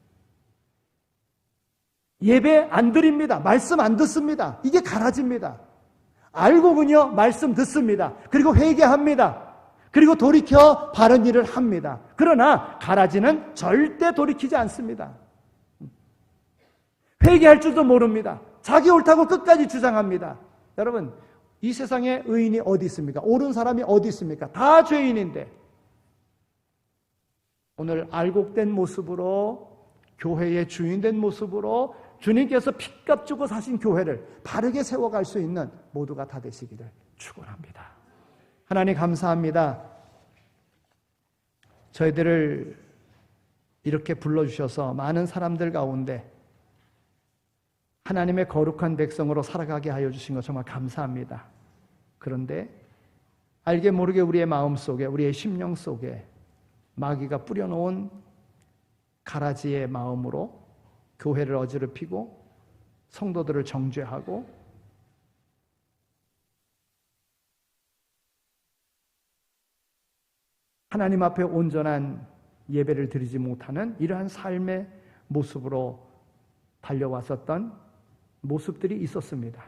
예배 안 드립니다. 말씀 안 듣습니다. 이게 가라지입니다. 알곡은요, 말씀 듣습니다. 그리고 회개합니다. 그리고 돌이켜 바른 일을 합니다. 그러나 가라지는 절대 돌이키지 않습니다. 회개할 줄도 모릅니다. 자기 옳다고 끝까지 주장합니다. 여러분, 이 세상에 의인이 어디 있습니까? 옳은 사람이 어디 있습니까? 다 죄인인데 오늘 알곡된 모습으로, 교회의 주인된 모습으로 주님께서 핏값 주고 사신 교회를 바르게 세워갈 수 있는 모두가 다 되시기를 축원합니다. 하나님 감사합니다. 저희들을 이렇게 불러주셔서 많은 사람들 가운데 하나님의 거룩한 백성으로 살아가게 하여 주신 것 정말 감사합니다. 그런데 알게 모르게 우리의 마음 속에, 우리의 심령 속에 마귀가 뿌려놓은 가라지의 마음으로 교회를 어지럽히고 성도들을 정죄하고 하나님 앞에 온전한 예배를 드리지 못하는 이러한 삶의 모습으로 달려왔었던 모습들이 있었습니다.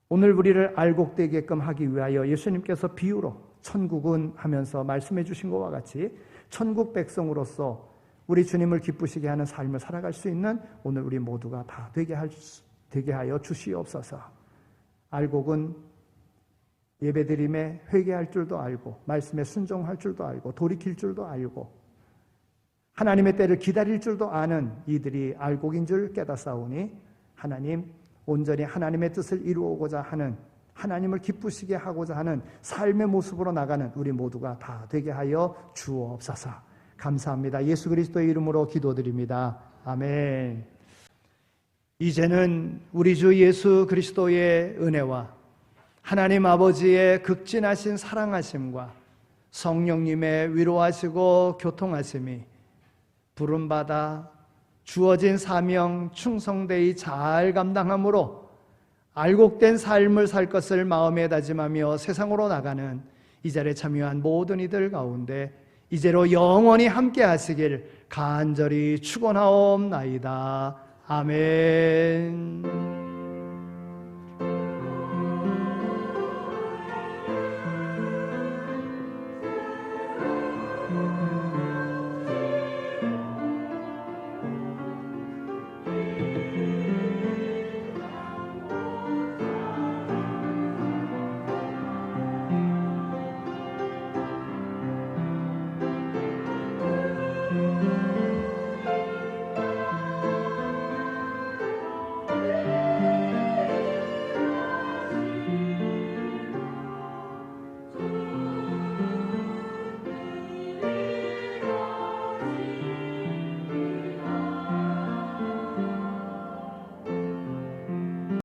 오늘 우리를 알곡되게끔 하기 위하여 예수님께서 비유로 천국은 하면서 말씀해 주신 것과 같이 천국 백성으로서 우리 주님을 기쁘시게 하는 삶을 살아갈 수 있는 오늘 우리 모두가 다 되게 하여 주시옵소서. 알곡은 예배드림에 회개할 줄도 알고 말씀에 순종할 줄도 알고 돌이킬 줄도 알고 하나님의 때를 기다릴 줄도 아는 이들이 알곡인 줄 깨닫사오니 하나님, 온전히 하나님의 뜻을 이루고자 하는, 하나님을 기쁘시게 하고자 하는 삶의 모습으로 나가는 우리 모두가 다 되게 하여 주옵소서. 감사합니다. 예수 그리스도의 이름으로 기도드립니다. 아멘. 이제는 우리 주 예수 그리스도의 은혜와 하나님 아버지의 극진하신 사랑하심과 성령님의 위로하시고 교통하심이 부름받아 주어진 사명 충성되이 잘 감당함으로 알곡된 삶을 살 것을 마음에 다짐하며 세상으로 나가는 이 자리에 참여한 모든 이들 가운데 이제로 영원히 함께 하시길 간절히 축원하옵나이다. 아멘.